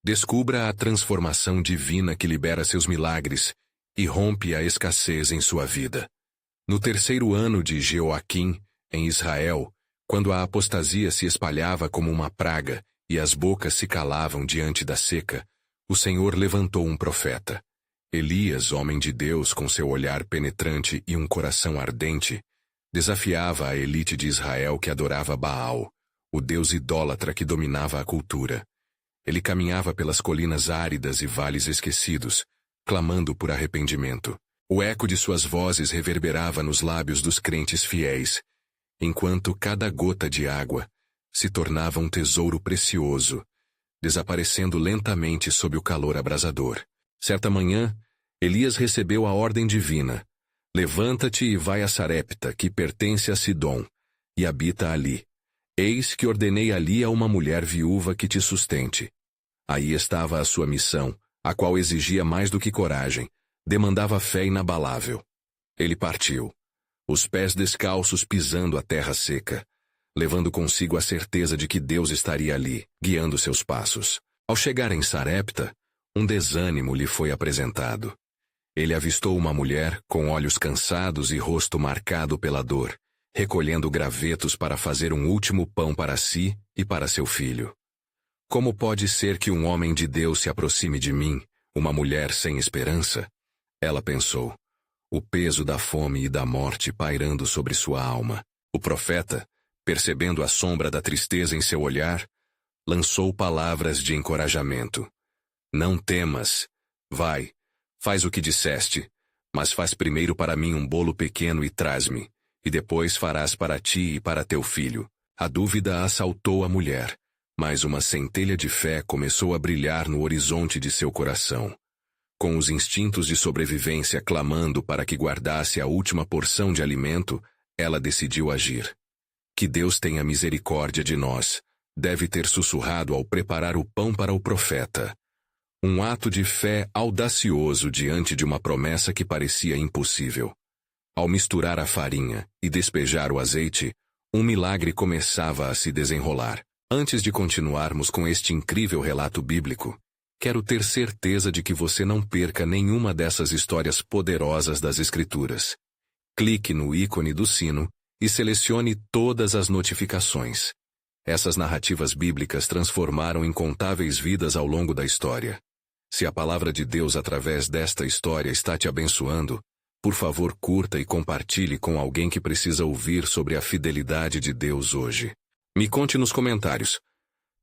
Descubra a transformação divina que libera seus milagres e rompe a escassez em sua vida. No terceiro ano de Jeoaquim, em Israel, quando a apostasia se espalhava como uma praga e as bocas se calavam diante da seca, o Senhor levantou um profeta. Elias, homem de Deus com seu olhar penetrante e um coração ardente, desafiava a elite de Israel que adorava Baal, o deus idólatra que dominava a cultura. Ele caminhava pelas colinas áridas e vales esquecidos, clamando por arrependimento. O eco de suas vozes reverberava nos lábios dos crentes fiéis, enquanto cada gota de água se tornava um tesouro precioso, desaparecendo lentamente sob o calor abrasador. Certa manhã, Elias recebeu a ordem divina: levanta-te e vai a Sarepta, que pertence a Sidom, e habita ali. Eis que ordenei ali a uma mulher viúva que te sustente. Aí estava a sua missão, a qual exigia mais do que coragem, demandava fé inabalável. Ele partiu, os pés descalços pisando a terra seca, levando consigo a certeza de que Deus estaria ali, guiando seus passos. Ao chegar em Sarepta, um desânimo lhe foi apresentado. Ele avistou uma mulher com olhos cansados e rosto marcado pela dor, recolhendo gravetos para fazer um último pão para si e para seu filho. Como pode ser que um homem de Deus se aproxime de mim, uma mulher sem esperança? Ela pensou, o peso da fome e da morte pairando sobre sua alma. O profeta, percebendo a sombra da tristeza em seu olhar, lançou palavras de encorajamento. Não temas. Vai, faz o que disseste, mas faz primeiro para mim um bolo pequeno e traz-me, e depois farás para ti e para teu filho. A dúvida assaltou a mulher, mas uma centelha de fé começou a brilhar no horizonte de seu coração. Com os instintos de sobrevivência clamando para que guardasse a última porção de alimento, ela decidiu agir. Que Deus tenha misericórdia de nós, deve ter sussurrado ao preparar o pão para o profeta. Um ato de fé audacioso diante de uma promessa que parecia impossível. Ao misturar a farinha e despejar o azeite, um milagre começava a se desenrolar. Antes de continuarmos com este incrível relato bíblico, quero ter certeza de que você não perca nenhuma dessas histórias poderosas das Escrituras. Clique no ícone do sino e selecione todas as notificações. Essas narrativas bíblicas transformaram incontáveis vidas ao longo da história. Se a palavra de Deus através desta história está te abençoando, por favor curta e compartilhe com alguém que precisa ouvir sobre a fidelidade de Deus hoje. Me conte nos comentários,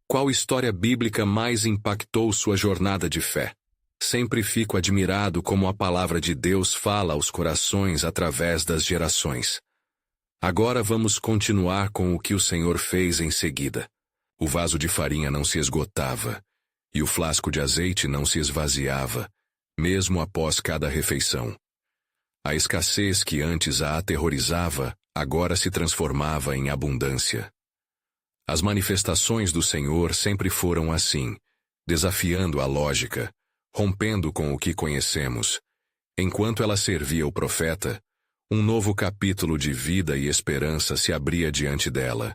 qual história bíblica mais impactou sua jornada de fé? Sempre fico admirado como a palavra de Deus fala aos corações através das gerações. Agora vamos continuar com o que o Senhor fez em seguida. O vaso de farinha não se esgotava, e o flasco de azeite não se esvaziava, mesmo após cada refeição. A escassez que antes a aterrorizava, agora se transformava em abundância. As manifestações do Senhor sempre foram assim, desafiando a lógica, rompendo com o que conhecemos. Enquanto ela servia o profeta, um novo capítulo de vida e esperança se abria diante dela.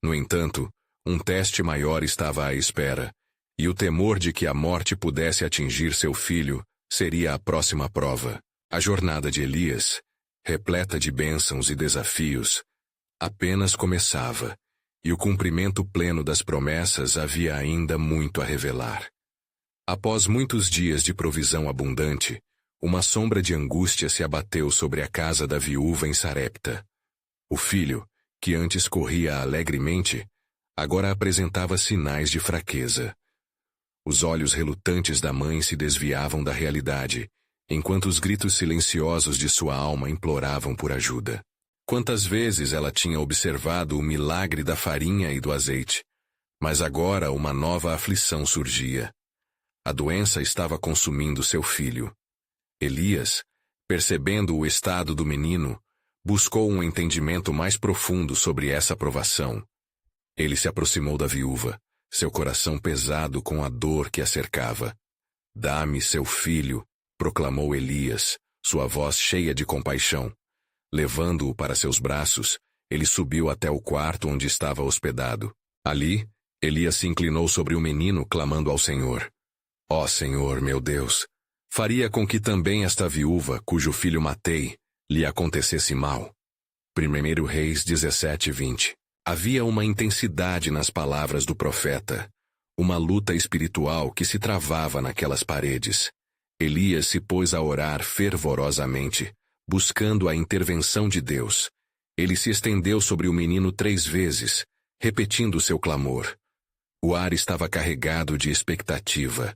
No entanto, um teste maior estava à espera, e o temor de que a morte pudesse atingir seu filho seria a próxima prova. A jornada de Elias, repleta de bênçãos e desafios, apenas começava, e o cumprimento pleno das promessas havia ainda muito a revelar. Após muitos dias de provisão abundante, uma sombra de angústia se abateu sobre a casa da viúva em Sarepta. O filho, que antes corria alegremente, agora apresentava sinais de fraqueza. Os olhos relutantes da mãe se desviavam da realidade, enquanto os gritos silenciosos de sua alma imploravam por ajuda. Quantas vezes ela tinha observado o milagre da farinha e do azeite, mas agora uma nova aflição surgia. A doença estava consumindo seu filho. Elias, percebendo o estado do menino, buscou um entendimento mais profundo sobre essa provação. Ele se aproximou da viúva, seu coração pesado com a dor que a cercava. "Dá-me seu filho", proclamou Elias, sua voz cheia de compaixão. Levando-o para seus braços, ele subiu até o quarto onde estava hospedado. Ali, Elias se inclinou sobre o menino, clamando ao Senhor: Ó Senhor, meu Deus, faria com que também esta viúva, cujo filho matei, lhe acontecesse mal. 1 Reis 17:20. Havia uma intensidade nas palavras do profeta, uma luta espiritual que se travava naquelas paredes. Elias se pôs a orar fervorosamente, buscando a intervenção de Deus. Ele se estendeu sobre o menino 3 vezes, repetindo seu clamor. O ar estava carregado de expectativa.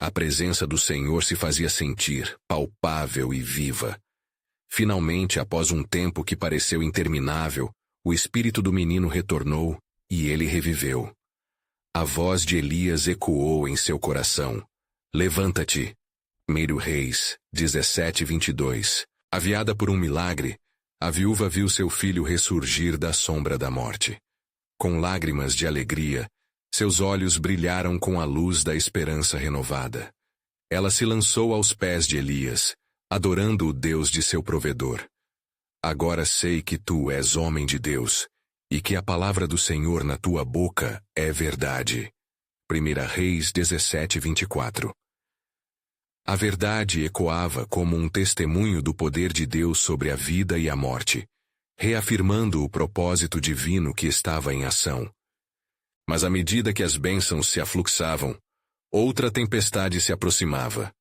A presença do Senhor se fazia sentir, palpável e viva. Finalmente, após um tempo que pareceu interminável, o espírito do menino retornou e ele reviveu. A voz de Elias ecoou em seu coração. Levanta-te. 1 Reis 17:22. Aviada por um milagre, a viúva viu seu filho ressurgir da sombra da morte. Com lágrimas de alegria, seus olhos brilharam com a luz da esperança renovada. Ela se lançou aos pés de Elias, adorando o Deus de seu provedor. Agora sei que tu és homem de Deus, e que a palavra do Senhor na tua boca é verdade. 1 Reis 17:24. A verdade ecoava como um testemunho do poder de Deus sobre a vida e a morte, reafirmando o propósito divino que estava em ação. Mas à medida que as bênçãos se afluxavam, outra tempestade se aproximava.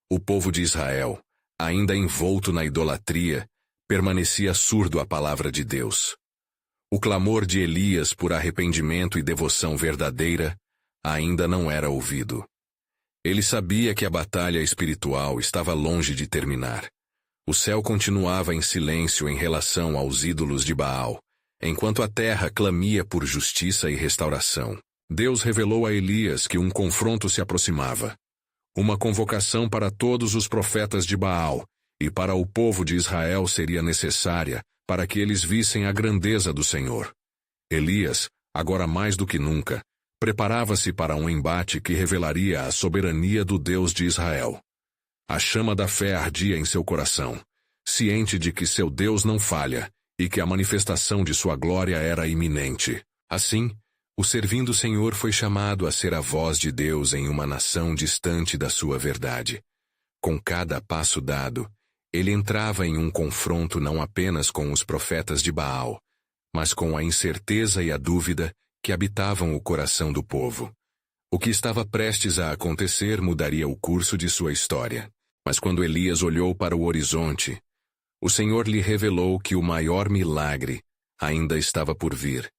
O povo de Israel, ainda envolto na idolatria, permanecia surdo à palavra de Deus. O clamor de Elias por arrependimento e devoção verdadeira ainda não era ouvido. Ele sabia que a batalha espiritual estava longe de terminar. O céu continuava em silêncio em relação aos ídolos de Baal, enquanto a terra clamia por justiça e restauração. Deus revelou a Elias que um confronto se aproximava. Uma convocação para todos os profetas de Baal e para o povo de Israel seria necessária para que eles vissem a grandeza do Senhor. Elias, agora mais do que nunca, preparava-se para um embate que revelaria a soberania do Deus de Israel. A chama da fé ardia em seu coração, ciente de que seu Deus não falha e que a manifestação de sua glória era iminente. Assim, o servindo Senhor foi chamado a ser a voz de Deus em uma nação distante da sua verdade. Com cada passo dado, ele entrava em um confronto não apenas com os profetas de Baal, mas com a incerteza e a dúvida que habitavam o coração do povo. O que estava prestes a acontecer mudaria o curso de sua história. Mas quando Elias olhou para o horizonte, o Senhor lhe revelou que o maior milagre ainda estava por vir,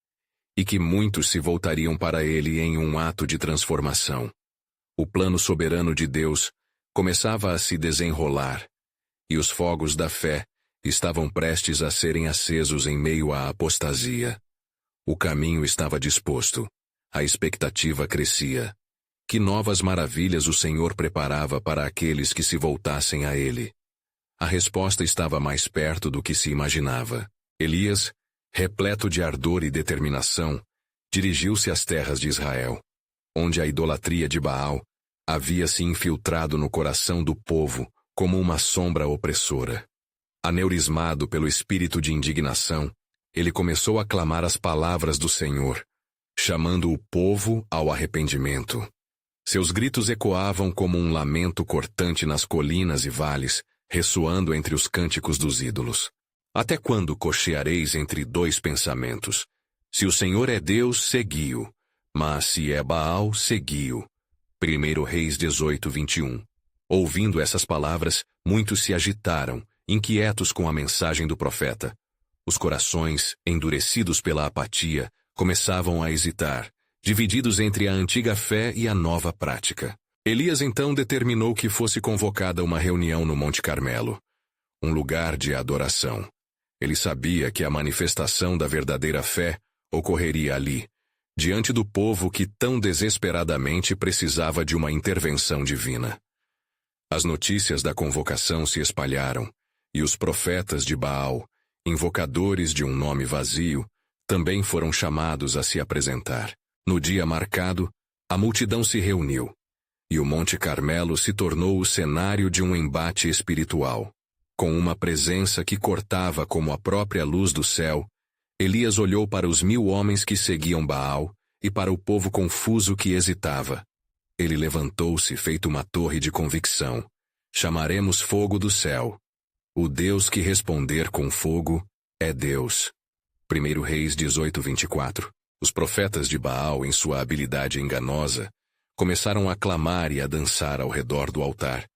e que muitos se voltariam para ele em um ato de transformação. O plano soberano de Deus começava a se desenrolar, e os fogos da fé estavam prestes a serem acesos em meio à apostasia. O caminho estava disposto, a expectativa crescia. Que novas maravilhas o Senhor preparava para aqueles que se voltassem a Ele. A resposta estava mais perto do que se imaginava. Elias, repleto de ardor e determinação, dirigiu-se às terras de Israel, onde a idolatria de Baal havia se infiltrado no coração do povo como uma sombra opressora. Aneurismado pelo espírito de indignação, ele começou a clamar as palavras do Senhor, chamando o povo ao arrependimento. Seus gritos ecoavam como um lamento cortante nas colinas e vales, ressoando entre os cânticos dos ídolos. Até quando cocheareis entre dois pensamentos? Se o Senhor é Deus, segui-o, mas se é Baal, segui-o. 1 Reis 18:21. Ouvindo essas palavras, muitos se agitaram, inquietos com a mensagem do profeta. Os corações, endurecidos pela apatia, começavam a hesitar, divididos entre a antiga fé e a nova prática. Elias então determinou que fosse convocada uma reunião no Monte Carmelo, um lugar de adoração. Ele sabia que a manifestação da verdadeira fé ocorreria ali, diante do povo que tão desesperadamente precisava de uma intervenção divina. As notícias da convocação se espalharam, e os profetas de Baal, invocadores de um nome vazio, também foram chamados a se apresentar. No dia marcado, a multidão se reuniu, e o Monte Carmelo se tornou o cenário de um embate espiritual. Com uma presença que cortava como a própria luz do céu, Elias olhou para os 1000 homens que seguiam Baal e para o povo confuso que hesitava. Ele levantou-se feito uma torre de convicção. Chamaremos fogo do céu. O Deus que responder com fogo é Deus. 1 Reis 18:24. Os profetas de Baal, em sua habilidade enganosa, começaram a clamar e a dançar ao redor do altar,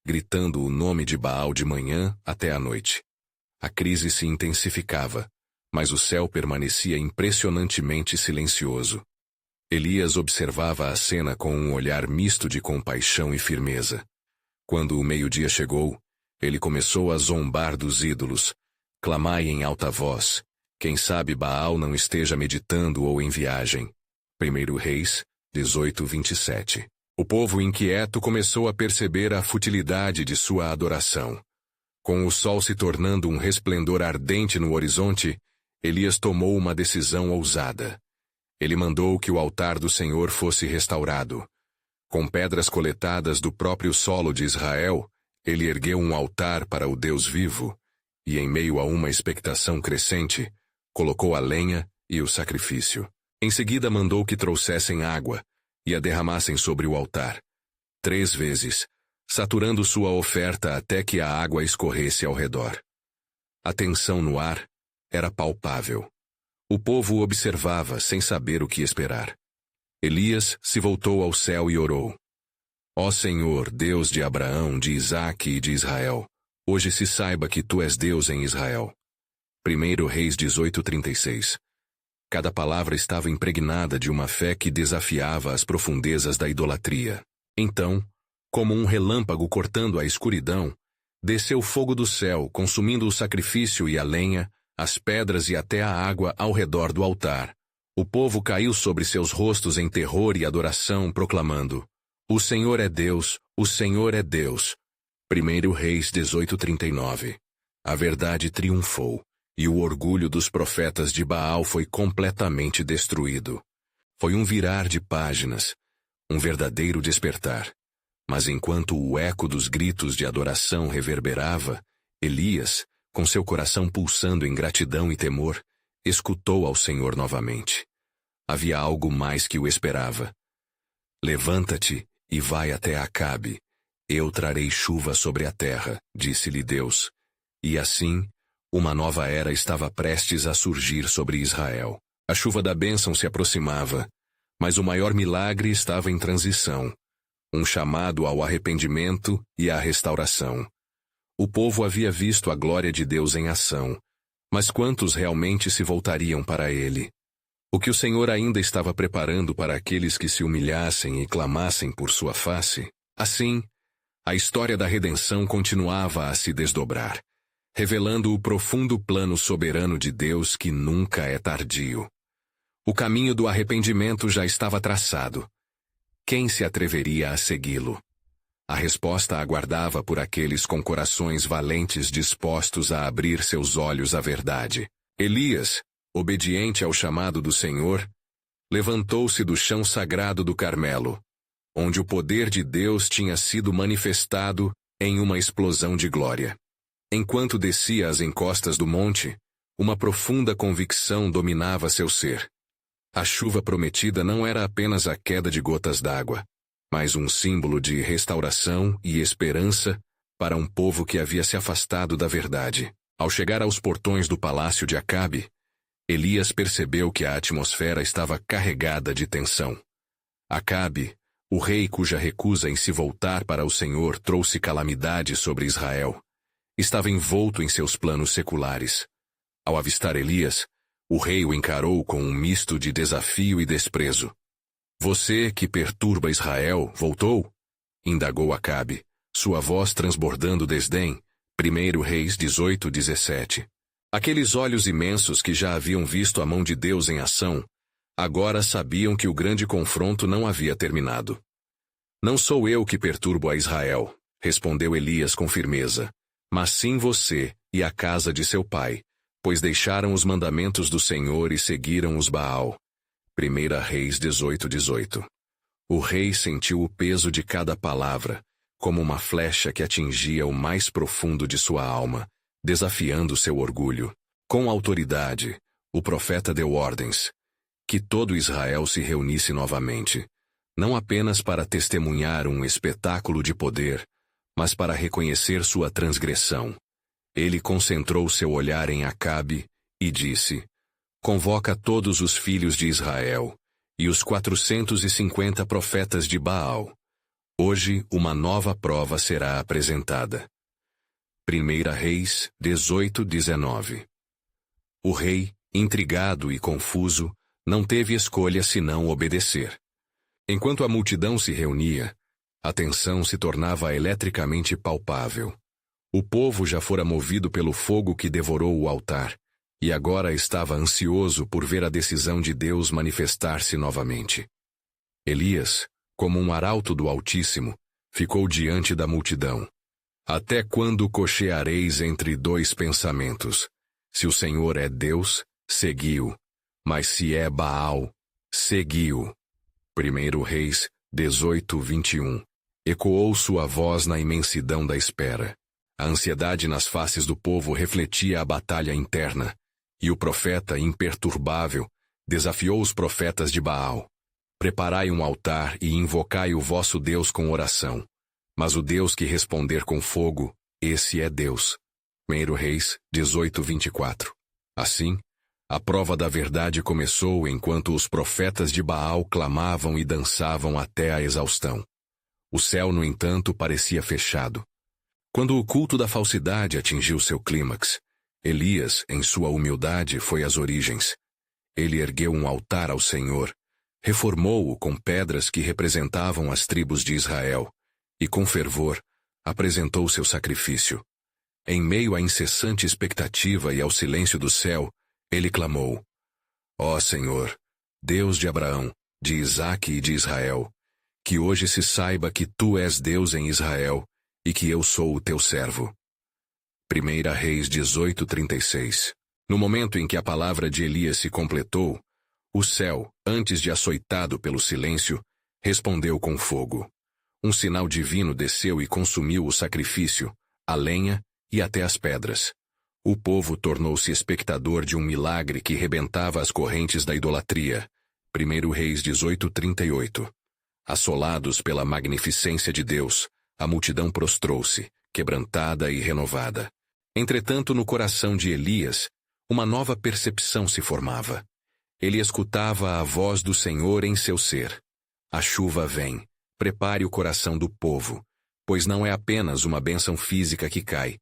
gritando o nome de Baal de manhã até à noite. A crise se intensificava, mas o céu permanecia impressionantemente silencioso. Elias observava a cena com um olhar misto de compaixão e firmeza. Quando o meio-dia chegou, ele começou a zombar dos ídolos. Clamai em alta voz. Quem sabe Baal não esteja meditando ou em viagem. 1 Reis 18:27. O povo inquieto começou a perceber a futilidade de sua adoração. Com o sol se tornando um resplendor ardente no horizonte, Elias tomou uma decisão ousada. Ele mandou que o altar do Senhor fosse restaurado. Com pedras coletadas do próprio solo de Israel, ele ergueu um altar para o Deus vivo, e em meio a uma expectação crescente, colocou a lenha e o sacrifício. Em seguida mandou que trouxessem água e a derramassem sobre o altar, 3 vezes, saturando sua oferta até que a água escorresse ao redor. A tensão no ar era palpável. O povo observava sem saber o que esperar. Elias se voltou ao céu e orou. Ó Senhor, Deus de Abraão, de Isaque e de Israel, hoje se saiba que Tu és Deus em Israel. 1 Reis 18:36. Cada palavra estava impregnada de uma fé que desafiava as profundezas da idolatria. Então, como um relâmpago cortando a escuridão, desceu fogo do céu, consumindo o sacrifício e a lenha, as pedras e até a água ao redor do altar. O povo caiu sobre seus rostos em terror e adoração, proclamando: O Senhor é Deus, o Senhor é Deus. 1 Reis 18:39. A verdade triunfou, e o orgulho dos profetas de Baal foi completamente destruído. Foi um virar de páginas, um verdadeiro despertar. Mas enquanto o eco dos gritos de adoração reverberava, Elias, com seu coração pulsando em gratidão e temor, escutou ao Senhor novamente. Havia algo mais que o esperava. Levanta-te e vai até Acabe. Eu trarei chuva sobre a terra, disse-lhe Deus. E assim, uma nova era estava prestes a surgir sobre Israel. A chuva da bênção se aproximava, mas o maior milagre estava em transição. Um chamado ao arrependimento e à restauração. O povo havia visto a glória de Deus em ação, mas quantos realmente se voltariam para ele? O que o Senhor ainda estava preparando para aqueles que se humilhassem e clamassem por sua face? Assim, a história da redenção continuava a se desdobrar, revelando o profundo plano soberano de Deus que nunca é tardio. O caminho do arrependimento já estava traçado. Quem se atreveria a segui-lo? A resposta aguardava por aqueles com corações valentes dispostos a abrir seus olhos à verdade. Elias, obediente ao chamado do Senhor, levantou-se do chão sagrado do Carmelo, onde o poder de Deus tinha sido manifestado em uma explosão de glória. Enquanto descia as encostas do monte, uma profunda convicção dominava seu ser. A chuva prometida não era apenas a queda de gotas d'água, mas um símbolo de restauração e esperança para um povo que havia se afastado da verdade. Ao chegar aos portões do palácio de Acabe, Elias percebeu que a atmosfera estava carregada de tensão. Acabe, o rei cuja recusa em se voltar para o Senhor trouxe calamidade sobre Israel, estava envolto em seus planos seculares. Ao avistar Elias, o rei o encarou com um misto de desafio e desprezo. Você que perturba Israel, voltou? Indagou Acabe, sua voz transbordando desdém. 1 Reis 18:17. Aqueles olhos imensos que já haviam visto a mão de Deus em ação, agora sabiam que o grande confronto não havia terminado. Não sou eu que perturbo a Israel, respondeu Elias com firmeza, mas sim você e a casa de seu pai, pois deixaram os mandamentos do Senhor e seguiram os Baal. 1 Reis 18:18. O rei sentiu o peso de cada palavra, como uma flecha que atingia o mais profundo de sua alma, desafiando seu orgulho. Com autoridade, o profeta deu ordens: que todo Israel se reunisse novamente. não apenas para testemunhar um espetáculo de poder, mas para reconhecer sua transgressão. Ele concentrou seu olhar em Acabe e disse: convoca todos os filhos de Israel e os 450 profetas de Baal. Hoje uma nova prova será apresentada. 1 Reis 18:19. O rei, intrigado e confuso, não teve escolha senão obedecer. Enquanto a multidão se reunia, a tensão se tornava eletricamente palpável. O povo já fora movido pelo fogo que devorou o altar, e agora estava ansioso por ver a decisão de Deus manifestar-se novamente. Elias, como um arauto do Altíssimo, ficou diante da multidão. Até quando cocheareis entre dois pensamentos? Se o Senhor é Deus, segui-o, mas se é Baal, segui-o. 1 Reis 18:21. Ecoou sua voz na imensidão da espera. A ansiedade nas faces do povo refletia a batalha interna, e o profeta imperturbável desafiou os profetas de Baal. Preparai um altar e invocai o vosso Deus com oração. Mas o Deus que responder com fogo, esse é Deus. 1 Reis 18:24. Assim, a prova da verdade começou enquanto os profetas de Baal clamavam e dançavam até a exaustão. O céu, no entanto, parecia fechado. Quando o culto da falsidade atingiu seu clímax, Elias, em sua humildade, foi às origens. Ele ergueu um altar ao Senhor, reformou-o com pedras que representavam as tribos de Israel, e com fervor apresentou seu sacrifício. Em meio à incessante expectativa e ao silêncio do céu, ele clamou: ó Senhor, Deus de Abraão, de Isaque e de Israel, que hoje se saiba que tu és Deus em Israel e que eu sou o teu servo. 1 Reis 18:36. No momento em que a palavra de Elias se completou, o céu, antes de açoitado pelo silêncio, respondeu com fogo. Um sinal divino desceu e consumiu o sacrifício, a lenha e até as pedras. O povo tornou-se espectador de um milagre que rebentava as correntes da idolatria. 1 Reis 18:38. Assolados pela magnificência de Deus, a multidão prostrou-se, quebrantada e renovada. Entretanto, no coração de Elias, uma nova percepção se formava. Ele escutava a voz do Senhor em seu ser. A chuva vem, prepare o coração do povo, pois não é apenas uma bênção física que cai,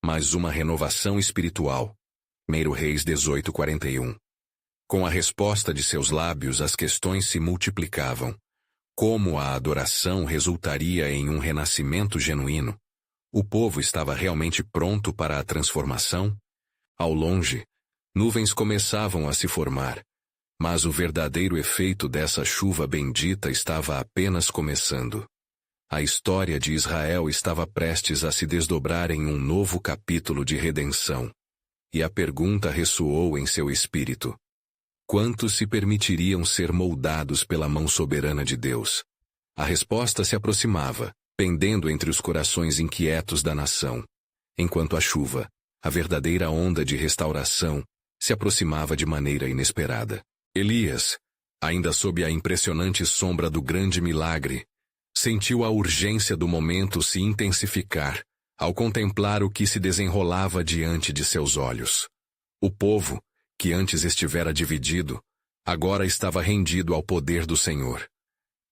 mas uma renovação espiritual. 1 Reis 18:41. Com a resposta de seus lábios, as questões se multiplicavam. Como a adoração resultaria em um renascimento genuíno? O povo estava realmente pronto para a transformação? Ao longe, nuvens começavam a se formar, mas o verdadeiro efeito dessa chuva bendita estava apenas começando. A história de Israel estava prestes a se desdobrar em um novo capítulo de redenção. E a pergunta ressoou em seu espírito: quantos se permitiriam ser moldados pela mão soberana de Deus? A resposta se aproximava, pendendo entre os corações inquietos da nação, enquanto a chuva, a verdadeira onda de restauração, se aproximava de maneira inesperada. Elias, ainda sob a impressionante sombra do grande milagre, sentiu a urgência do momento se intensificar ao contemplar o que se desenrolava diante de seus olhos. O povo, que antes estivera dividido, agora estava rendido ao poder do Senhor.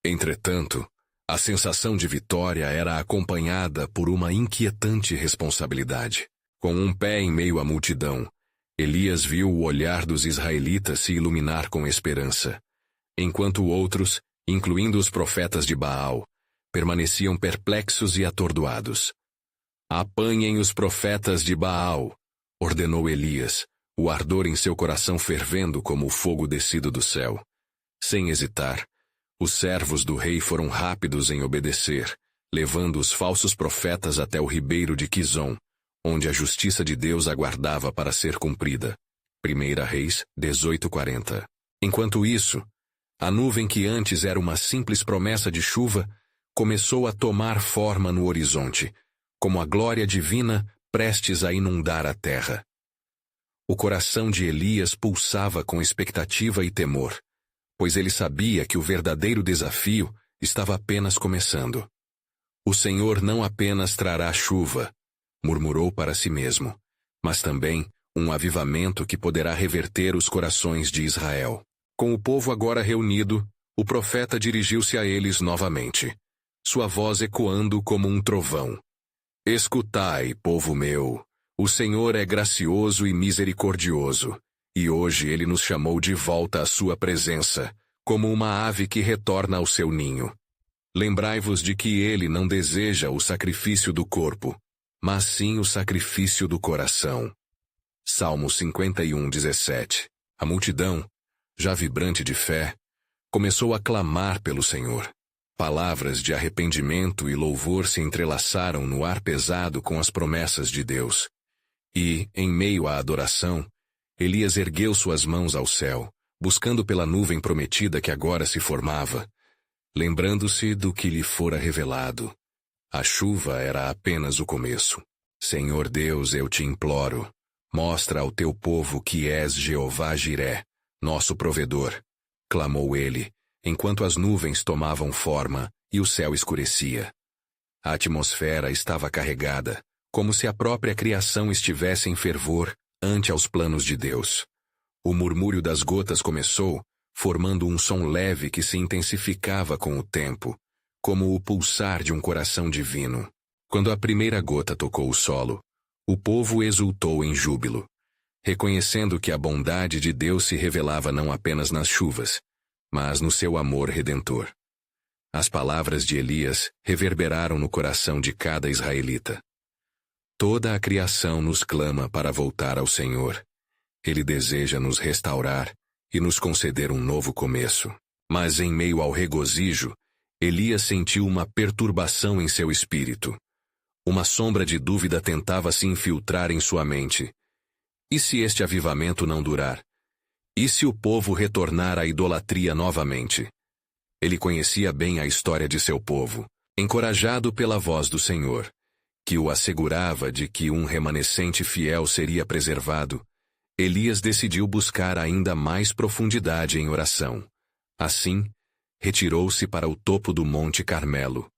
Entretanto, a sensação de vitória era acompanhada por uma inquietante responsabilidade. Com um pé em meio à multidão, Elias viu o olhar dos israelitas se iluminar com esperança, enquanto outros, incluindo os profetas de Baal, permaneciam perplexos e atordoados. Apanhem os profetas de Baal, ordenou Elias, o ardor em seu coração fervendo como o fogo descido do céu. Sem hesitar, os servos do rei foram rápidos em obedecer, levando os falsos profetas até o ribeiro de Quizon, onde a justiça de Deus aguardava para ser cumprida. 1 Reis 18:40. Enquanto isso, a nuvem que antes era uma simples promessa de chuva, começou a tomar forma no horizonte, como a glória divina prestes a inundar a terra. O coração de Elias pulsava com expectativa e temor, pois ele sabia que o verdadeiro desafio estava apenas começando. O Senhor não apenas trará chuva, murmurou para si mesmo, mas também um avivamento que poderá reverter os corações de Israel. Com o povo agora reunido, o profeta dirigiu-se a eles novamente, sua voz ecoando como um trovão. Escutai, povo meu, o Senhor é gracioso e misericordioso, e hoje ele nos chamou de volta à sua presença, como uma ave que retorna ao seu ninho. Lembrai-vos de que ele não deseja o sacrifício do corpo, mas sim o sacrifício do coração. Salmo 51:17. A multidão, já vibrante de fé, começou a clamar pelo Senhor. Palavras de arrependimento e louvor se entrelaçaram no ar pesado com as promessas de Deus. E, em meio à adoração, Elias ergueu suas mãos ao céu, buscando pela nuvem prometida que agora se formava, lembrando-se do que lhe fora revelado. A chuva era apenas o começo. Senhor Deus, eu te imploro, mostra ao teu povo que és Jeová Jiré, nosso provedor, clamou ele, enquanto as nuvens tomavam forma e o céu escurecia. A atmosfera estava carregada, como se a própria criação estivesse em fervor ante aos planos de Deus. O murmúrio das gotas começou, formando um som leve que se intensificava com o tempo, como o pulsar de um coração divino. Quando a primeira gota tocou o solo, o povo exultou em júbilo, reconhecendo que a bondade de Deus se revelava não apenas nas chuvas, mas no seu amor redentor. As palavras de Elias reverberaram no coração de cada israelita. Toda a criação nos clama para voltar ao Senhor. Ele deseja nos restaurar e nos conceder um novo começo. Mas em meio ao regozijo, Elias sentiu uma perturbação em seu espírito. Uma sombra de dúvida tentava se infiltrar em sua mente. E se este avivamento não durar? E se o povo retornar à idolatria novamente? Ele conhecia bem a história de seu povo, encorajado pela voz do Senhor, que o assegurava de que um remanescente fiel seria preservado. Elias decidiu buscar ainda mais profundidade em oração. Assim, retirou-se para o topo do Monte Carmelo,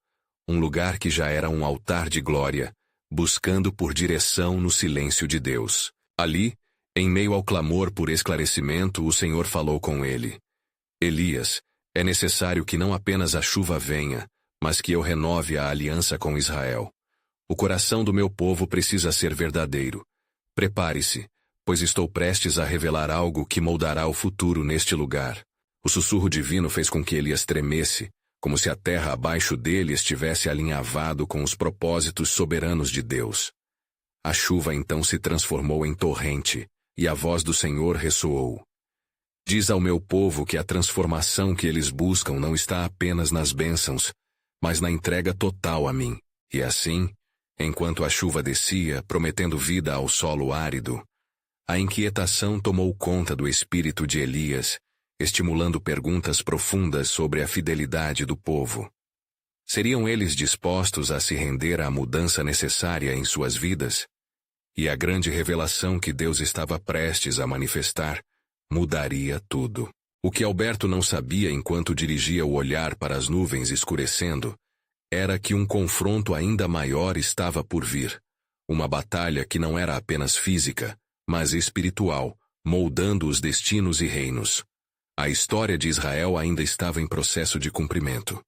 um lugar que já era um altar de glória, buscando por direção no silêncio de Deus. Ali, em meio ao clamor por esclarecimento, o Senhor falou com ele. Elias, é necessário que não apenas a chuva venha, mas que eu renove a aliança com Israel. O coração do meu povo precisa ser verdadeiro. Prepare-se, pois estou prestes a revelar algo que moldará o futuro neste lugar. O sussurro divino fez com que Elias tremesse, como se a terra abaixo dele estivesse alinhavado com os propósitos soberanos de Deus. A chuva então se transformou em torrente, e a voz do Senhor ressoou. Diz ao meu povo que a transformação que eles buscam não está apenas nas bênçãos, mas na entrega total a mim. E assim, enquanto a chuva descia, prometendo vida ao solo árido, a inquietação tomou conta do espírito de Elias, estimulando perguntas profundas sobre a fidelidade do povo. Seriam eles dispostos a se render à mudança necessária em suas vidas? E a grande revelação que Deus estava prestes a manifestar mudaria tudo. O que Alberto não sabia enquanto dirigia o olhar para as nuvens escurecendo era que um confronto ainda maior estava por vir. Uma batalha que não era apenas física, mas espiritual, moldando os destinos e reinos. A história de Israel ainda estava em processo de cumprimento.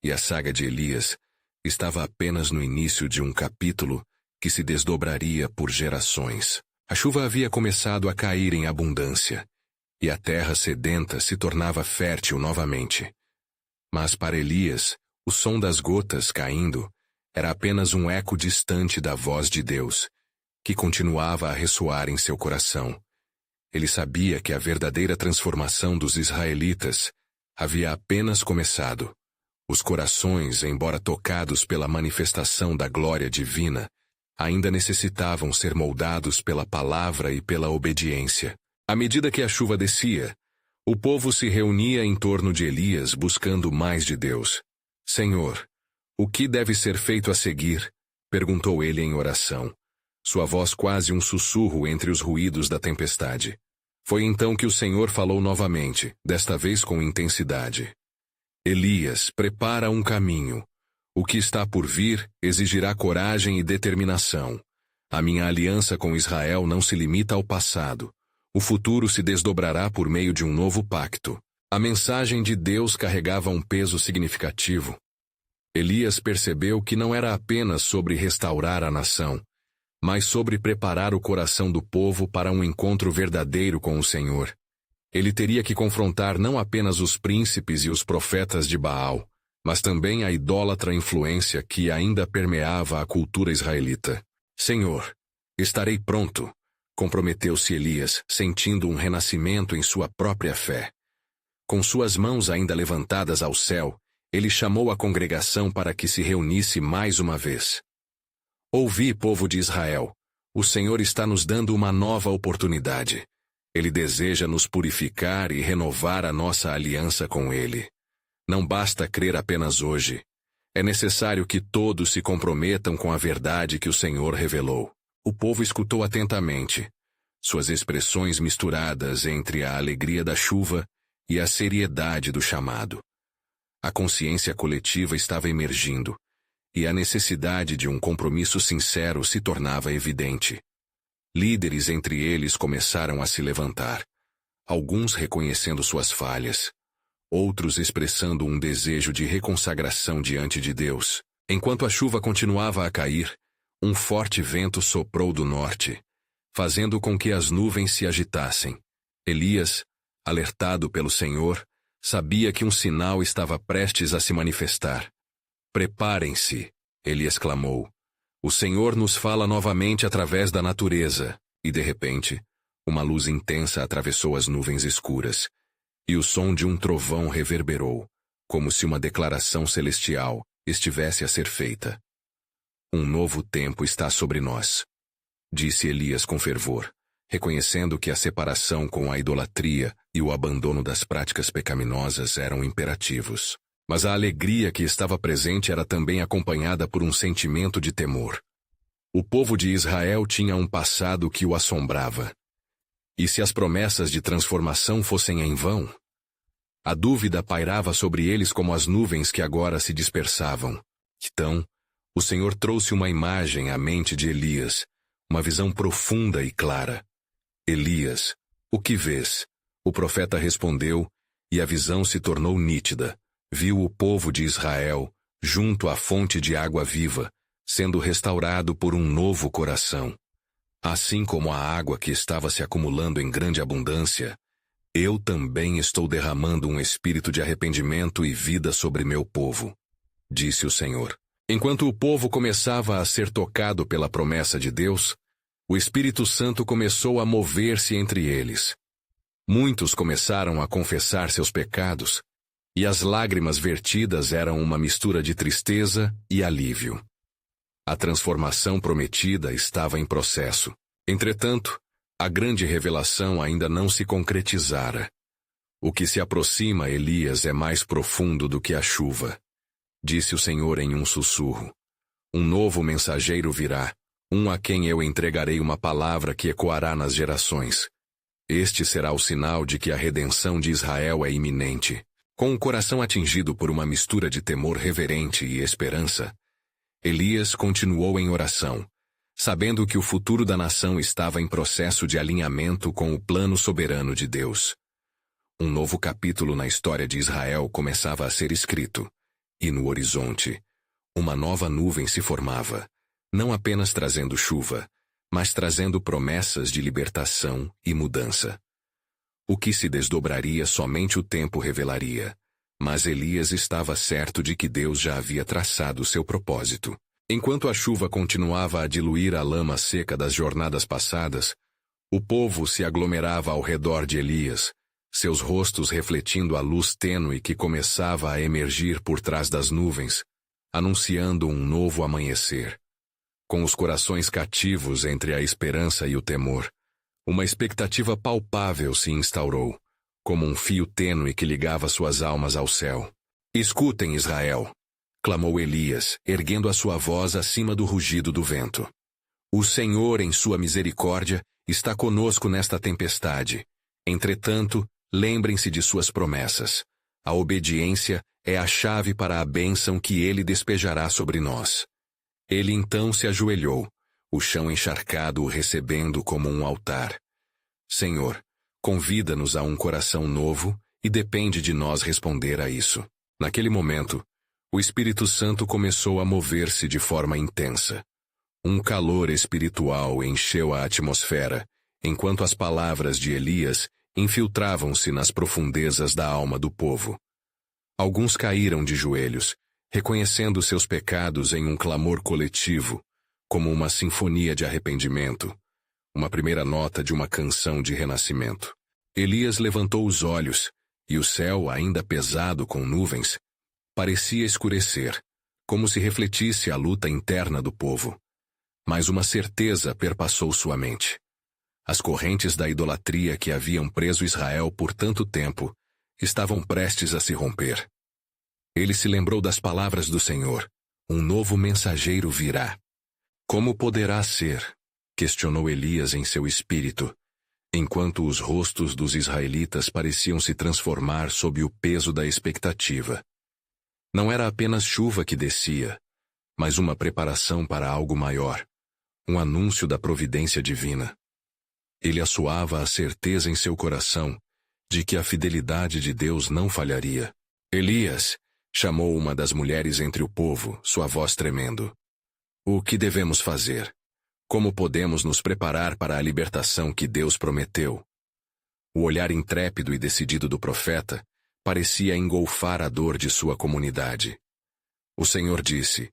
E a saga de Elias estava apenas no início de um capítulo que se desdobraria por gerações. A chuva havia começado a cair em abundância, e a terra sedenta se tornava fértil novamente. Mas para Elias, o som das gotas caindo era apenas um eco distante da voz de Deus, que continuava a ressoar em seu coração. Ele sabia que a verdadeira transformação dos israelitas havia apenas começado. Os corações, embora tocados pela manifestação da glória divina, ainda necessitavam ser moldados pela palavra e pela obediência. À medida que a chuva descia, o povo se reunia em torno de Elias buscando mais de Deus. Senhor, o que deve ser feito a seguir? Perguntou ele em oração. Sua voz quase um sussurro entre os ruídos da tempestade. Foi então que o Senhor falou novamente, desta vez com intensidade. Elias, prepara um caminho. O que está por vir exigirá coragem e determinação. A minha aliança com Israel não se limita ao passado. O futuro se desdobrará por meio de um novo pacto. A mensagem de Deus carregava um peso significativo. Elias percebeu que não era apenas sobre restaurar a nação, mas sobre preparar o coração do povo para um encontro verdadeiro com o Senhor. Ele teria que confrontar não apenas os príncipes e os profetas de Baal, mas também a idólatra influência que ainda permeava a cultura israelita. Senhor, estarei pronto, comprometeu-se Elias, sentindo um renascimento em sua própria fé. Com suas mãos ainda levantadas ao céu, ele chamou a congregação para que se reunisse mais uma vez. Ouvi, povo de Israel, o Senhor está nos dando uma nova oportunidade. Ele deseja nos purificar e renovar a nossa aliança com Ele. Não basta crer apenas hoje. É necessário que todos se comprometam com a verdade que o Senhor revelou. O povo escutou atentamente. Suas expressões misturadas entre a alegria da chuva e a seriedade do chamado. A consciência coletiva estava emergindo, e a necessidade de um compromisso sincero se tornava evidente. Líderes entre eles começaram a se levantar, alguns reconhecendo suas falhas, outros expressando um desejo de reconsagração diante de Deus. Enquanto a chuva continuava a cair, um forte vento soprou do norte, fazendo com que as nuvens se agitassem. Elias, alertado pelo Senhor, sabia que um sinal estava prestes a se manifestar. Preparem-se, ele exclamou. O Senhor nos fala novamente através da natureza, e de repente, uma luz intensa atravessou as nuvens escuras, e o som de um trovão reverberou, como se uma declaração celestial estivesse a ser feita. Um novo tempo está sobre nós, disse Elias com fervor, reconhecendo que a separação com a idolatria e o abandono das práticas pecaminosas eram imperativos. Mas a alegria que estava presente era também acompanhada por um sentimento de temor. O povo de Israel tinha um passado que o assombrava. E se as promessas de transformação fossem em vão? A dúvida pairava sobre eles como as nuvens que agora se dispersavam. Então, o Senhor trouxe uma imagem à mente de Elias, uma visão profunda e clara. Elias, o que vês? O profeta respondeu, e a visão se tornou nítida. Viu o povo de Israel, junto à fonte de água viva, sendo restaurado por um novo coração. Assim como a água que estava se acumulando em grande abundância, eu também estou derramando um espírito de arrependimento e vida sobre meu povo, disse o Senhor. Enquanto o povo começava a ser tocado pela promessa de Deus, o Espírito Santo começou a mover-se entre eles. Muitos começaram a confessar seus pecados, e as lágrimas vertidas eram uma mistura de tristeza e alívio. A transformação prometida estava em processo. Entretanto, a grande revelação ainda não se concretizara. O que se aproxima a Elias é mais profundo do que a chuva, disse o Senhor em um sussurro. Um novo mensageiro virá, um a quem eu entregarei uma palavra que ecoará nas gerações. Este será o sinal de que a redenção de Israel é iminente. Com o coração atingido por uma mistura de temor reverente e esperança, Elias continuou em oração, sabendo que o futuro da nação estava em processo de alinhamento com o plano soberano de Deus. Um novo capítulo na história de Israel começava a ser escrito, e no horizonte, uma nova nuvem se formava, não apenas trazendo chuva, mas trazendo promessas de libertação e mudança. O que se desdobraria somente o tempo revelaria, mas Elias estava certo de que Deus já havia traçado seu propósito. Enquanto a chuva continuava a diluir a lama seca das jornadas passadas, o povo se aglomerava ao redor de Elias, seus rostos refletindo a luz tênue que começava a emergir por trás das nuvens, anunciando um novo amanhecer. Com os corações cativos entre a esperança e o temor, uma expectativa palpável se instaurou, como um fio tênue que ligava suas almas ao céu. Escutem, Israel, clamou Elias, erguendo a sua voz acima do rugido do vento. O Senhor, em sua misericórdia, está conosco nesta tempestade. Entretanto, lembrem-se de suas promessas. A obediência é a chave para a bênção que ele despejará sobre nós. Ele então se ajoelhou, o chão encharcado o recebendo como um altar. Senhor, convida-nos a um coração novo e depende de nós responder a isso. Naquele momento, o Espírito Santo começou a mover-se de forma intensa. Um calor espiritual encheu a atmosfera, enquanto as palavras de Elias infiltravam-se nas profundezas da alma do povo. Alguns caíram de joelhos, reconhecendo seus pecados em um clamor coletivo, como uma sinfonia de arrependimento, uma primeira nota de uma canção de renascimento. Elias levantou os olhos, e o céu, ainda pesado com nuvens, parecia escurecer, como se refletisse a luta interna do povo. Mas uma certeza perpassou sua mente. As correntes da idolatria que haviam preso Israel por tanto tempo estavam prestes a se romper. Ele se lembrou das palavras do Senhor: um novo mensageiro virá. Como poderá ser? Questionou Elias em seu espírito, enquanto os rostos dos israelitas pareciam se transformar sob o peso da expectativa. Não era apenas chuva que descia, mas uma preparação para algo maior, um anúncio da providência divina. Ele assoava a certeza em seu coração de que a fidelidade de Deus não falharia. Elias chamou uma das mulheres entre o povo, sua voz tremendo. O que devemos fazer? Como podemos nos preparar para a libertação que Deus prometeu? O olhar intrépido e decidido do profeta parecia engolfar a dor de sua comunidade. O Senhor disse: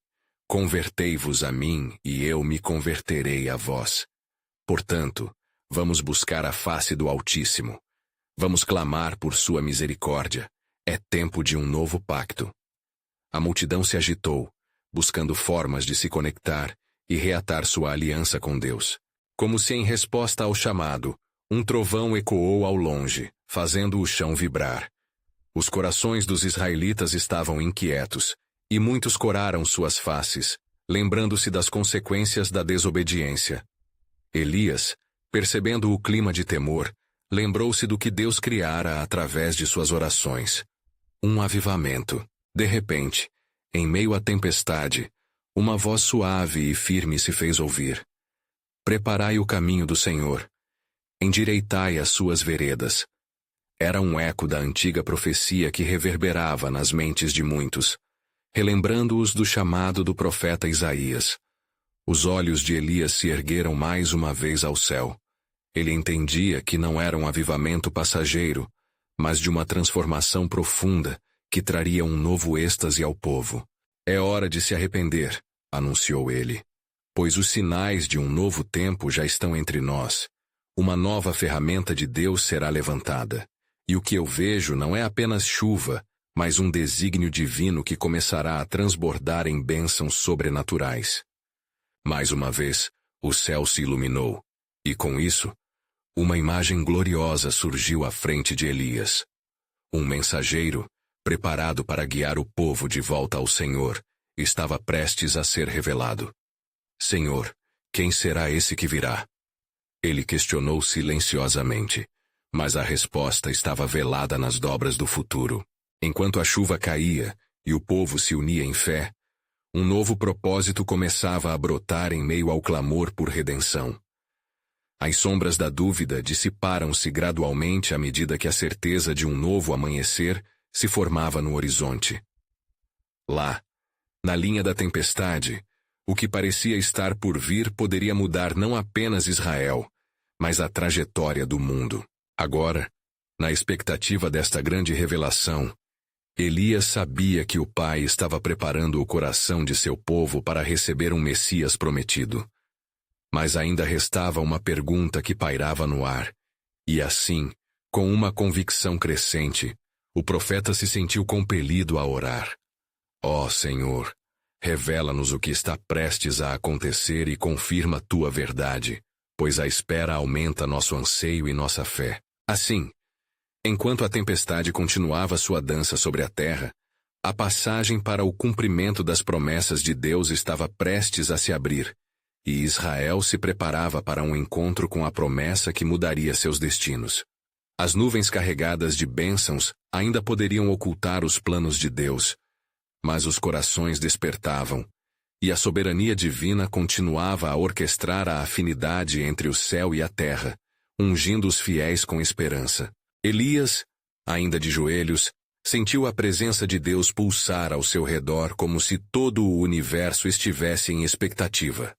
convertei-vos a mim e eu me converterei a vós. Portanto, vamos buscar a face do Altíssimo. Vamos clamar por sua misericórdia. É tempo de um novo pacto. A multidão se agitou, buscando formas de se conectar e reatar sua aliança com Deus. Como se em resposta ao chamado, um trovão ecoou ao longe, fazendo o chão vibrar. Os corações dos israelitas estavam inquietos, e muitos coraram suas faces, lembrando-se das consequências da desobediência. Elias, percebendo o clima de temor, lembrou-se do que Deus criara através de suas orações. Um avivamento. De repente, em meio à tempestade, uma voz suave e firme se fez ouvir. Preparai o caminho do Senhor. Endireitai as suas veredas. Era um eco da antiga profecia que reverberava nas mentes de muitos, relembrando-os do chamado do profeta Isaías. Os olhos de Elias se ergueram mais uma vez ao céu. Ele entendia que não era um avivamento passageiro, mas de uma transformação profunda que traria um novo êxtase ao povo. É hora de se arrepender, anunciou ele, pois os sinais de um novo tempo já estão entre nós. Uma nova ferramenta de Deus será levantada. E o que eu vejo não é apenas chuva, mas um desígnio divino que começará a transbordar em bênçãos sobrenaturais. Mais uma vez, o céu se iluminou, e com isso, uma imagem gloriosa surgiu à frente de Elias. Um mensageiro, preparado para guiar o povo de volta ao Senhor, estava prestes a ser revelado. Senhor, quem será esse que virá? Ele questionou silenciosamente, mas a resposta estava velada nas dobras do futuro. Enquanto a chuva caía e o povo se unia em fé, um novo propósito começava a brotar em meio ao clamor por redenção. As sombras da dúvida dissiparam-se gradualmente à medida que a certeza de um novo amanhecer se formava no horizonte. Lá, na linha da tempestade, o que parecia estar por vir poderia mudar não apenas Israel, mas a trajetória do mundo. Agora, na expectativa desta grande revelação, Elias sabia que o Pai estava preparando o coração de seu povo para receber um Messias prometido. Mas ainda restava uma pergunta que pairava no ar, e assim, com uma convicção crescente, o profeta se sentiu compelido a orar. Ó Senhor, revela-nos o que está prestes a acontecer e confirma tua verdade, pois a espera aumenta nosso anseio e nossa fé. Assim, enquanto a tempestade continuava sua dança sobre a terra, a passagem para o cumprimento das promessas de Deus estava prestes a se abrir, e Israel se preparava para um encontro com a promessa que mudaria seus destinos. As nuvens carregadas de bênçãos ainda poderiam ocultar os planos de Deus, mas os corações despertavam, e a soberania divina continuava a orquestrar a afinidade entre o céu e a terra, ungindo os fiéis com esperança. Elias, ainda de joelhos, sentiu a presença de Deus pulsar ao seu redor como se todo o universo estivesse em expectativa.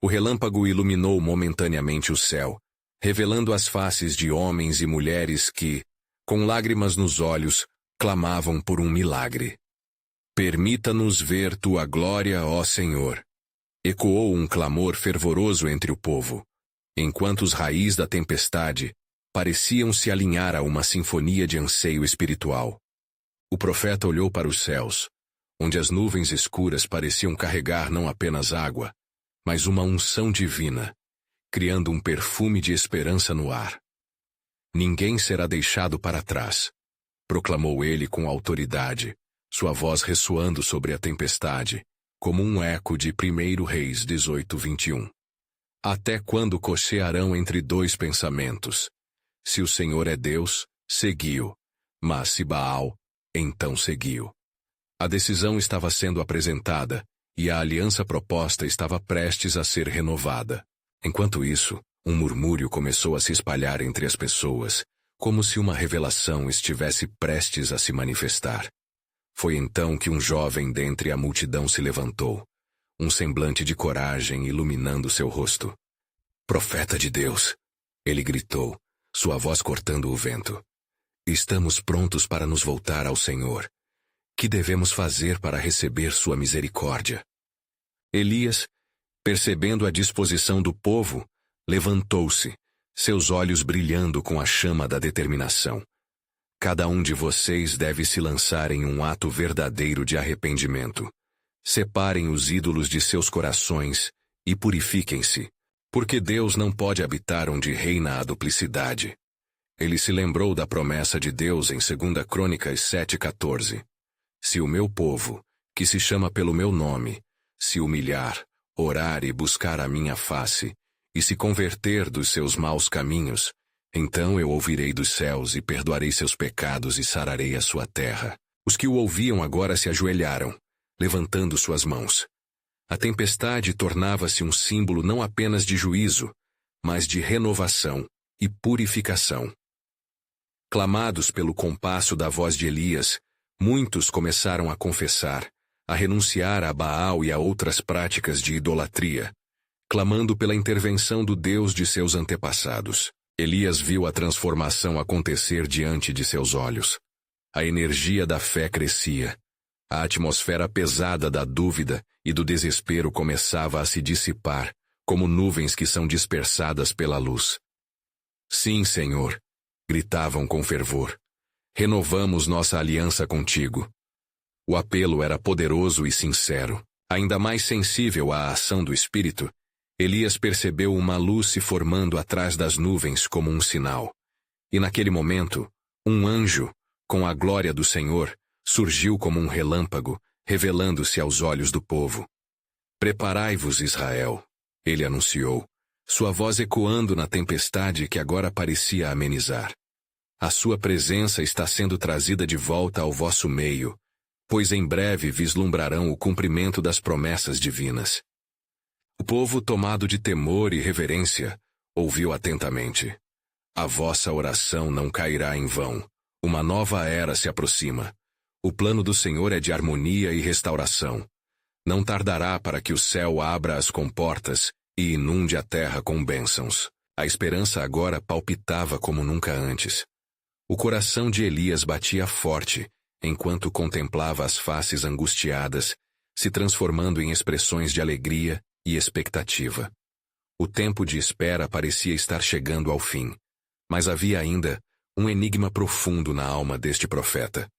O relâmpago iluminou momentaneamente o céu, revelando as faces de homens e mulheres que, com lágrimas nos olhos, clamavam por um milagre. Permita-nos ver tua glória, ó Senhor. Ecoou um clamor fervoroso entre o povo, enquanto os raízes da tempestade pareciam se alinhar a uma sinfonia de anseio espiritual. O profeta olhou para os céus, onde as nuvens escuras pareciam carregar não apenas água, mas uma unção divina, criando um perfume de esperança no ar. Ninguém será deixado para trás, proclamou ele com autoridade, sua voz ressoando sobre a tempestade, como um eco de 1 Reis 18:21. Até quando cochearão entre dois pensamentos? Se o Senhor é Deus, seguiu, mas se Baal, então seguiu. A decisão estava sendo apresentada, e a aliança proposta estava prestes a ser renovada. Enquanto isso, um murmúrio começou a se espalhar entre as pessoas, como se uma revelação estivesse prestes a se manifestar. Foi então que um jovem dentre a multidão se levantou, um semblante de coragem iluminando seu rosto. Profeta de Deus, ele gritou, sua voz cortando o vento. Estamos prontos para nos voltar ao Senhor. Que devemos fazer para receber sua misericórdia? Elias, percebendo a disposição do povo, levantou-se, seus olhos brilhando com a chama da determinação. Cada um de vocês deve se lançar em um ato verdadeiro de arrependimento. Separem os ídolos de seus corações e purifiquem-se, porque Deus não pode habitar onde reina a duplicidade. Ele se lembrou da promessa de Deus em 2 Crônicas 7:14. Se o meu povo, que se chama pelo meu nome, se humilhar, orar e buscar a minha face, e se converter dos seus maus caminhos, então eu ouvirei dos céus e perdoarei seus pecados e sararei a sua terra. Os que o ouviam agora se ajoelharam, levantando suas mãos. A tempestade tornava-se um símbolo não apenas de juízo, mas de renovação e purificação. Clamados pelo compasso da voz de Elias, muitos começaram a confessar, a renunciar a Baal e a outras práticas de idolatria, clamando pela intervenção do Deus de seus antepassados. Elias viu a transformação acontecer diante de seus olhos. A energia da fé crescia. A atmosfera pesada da dúvida e do desespero começava a se dissipar, como nuvens que são dispersadas pela luz. Sim, Senhor, gritavam com fervor. Renovamos nossa aliança contigo. O apelo era poderoso e sincero. Ainda mais sensível à ação do Espírito, Elias percebeu uma luz se formando atrás das nuvens como um sinal. E naquele momento, um anjo, com a glória do Senhor, surgiu como um relâmpago, revelando-se aos olhos do povo. Preparai-vos, Israel, ele anunciou, sua voz ecoando na tempestade que agora parecia amenizar. A sua presença está sendo trazida de volta ao vosso meio, pois em breve vislumbrarão o cumprimento das promessas divinas. O povo, tomado de temor e reverência, ouviu atentamente. A vossa oração não cairá em vão. Uma nova era se aproxima. O plano do Senhor é de harmonia e restauração. Não tardará para que o céu abra as comportas e inunde a terra com bênçãos. A esperança agora palpitava como nunca antes. O coração de Elias batia forte, enquanto contemplava as faces angustiadas, se transformando em expressões de alegria e expectativa. O tempo de espera parecia estar chegando ao fim, mas havia ainda um enigma profundo na alma deste profeta.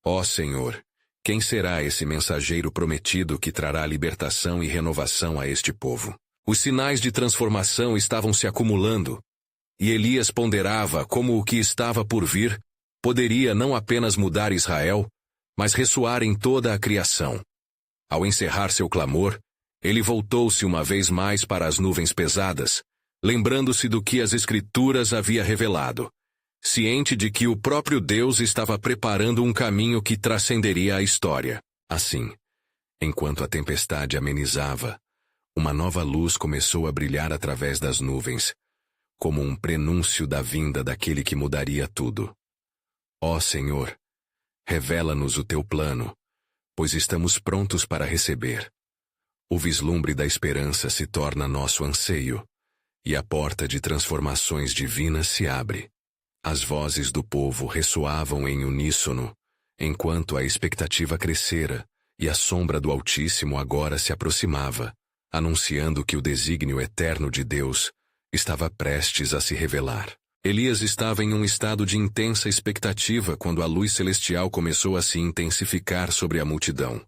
Ó Senhor, quem será esse mensageiro prometido que trará libertação e renovação a este povo? Os sinais de transformação estavam se acumulando, e Elias ponderava como o que estava por vir poderia não apenas mudar Israel, mas ressoar em toda a criação. Ao encerrar seu clamor, ele voltou-se uma vez mais para as nuvens pesadas, lembrando-se do que as Escrituras havia revelado. ciente de que o próprio Deus estava preparando um caminho que transcenderia a história. Assim, enquanto a tempestade amenizava, uma nova luz começou a brilhar através das nuvens, como um prenúncio da vinda daquele que mudaria tudo. Ó Senhor, revela-nos o teu plano, pois estamos prontos para receber. O vislumbre da esperança se torna nosso anseio, e a porta de transformações divinas se abre. As vozes do povo ressoavam em uníssono, enquanto a expectativa crescera, e a sombra do Altíssimo agora se aproximava, anunciando que o desígnio eterno de Deus estava prestes a se revelar. Elias estava em um estado de intensa expectativa quando a luz celestial começou a se intensificar sobre a multidão.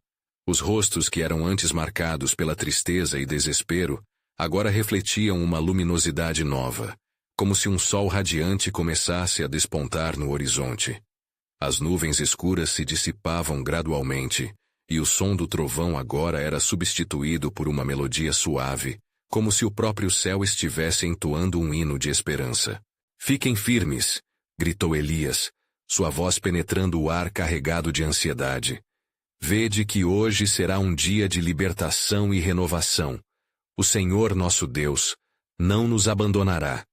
Os rostos que eram antes marcados pela tristeza e desespero, agora refletiam uma luminosidade nova, como se um sol radiante começasse a despontar no horizonte. As nuvens escuras se dissipavam gradualmente, e o som do trovão agora era substituído por uma melodia suave, como se o próprio céu estivesse entoando um hino de esperança. Fiquem firmes, gritou Elias, sua voz penetrando o ar carregado de ansiedade. Vede que hoje será um dia de libertação e renovação. O Senhor nosso Deus não nos abandonará.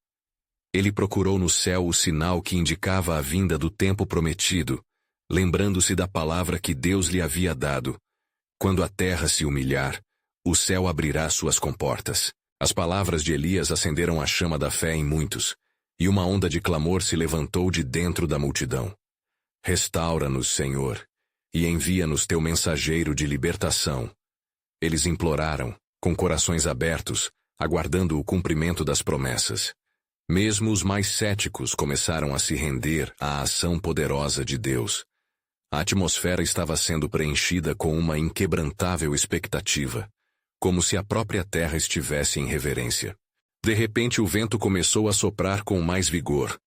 Ele procurou no céu o sinal que indicava a vinda do tempo prometido, lembrando-se da palavra que Deus lhe havia dado. Quando a terra se humilhar, o céu abrirá suas comportas. As palavras de Elias acenderam a chama da fé em muitos, e uma onda de clamor se levantou de dentro da multidão. Restaura-nos, Senhor, e envia-nos teu mensageiro de libertação. Eles imploraram, com corações abertos, aguardando o cumprimento das promessas. Mesmo os mais céticos começaram a se render à ação poderosa de Deus. A atmosfera estava sendo preenchida com uma inquebrantável expectativa, como se a própria terra estivesse em reverência. De repente o vento começou a soprar com mais vigor,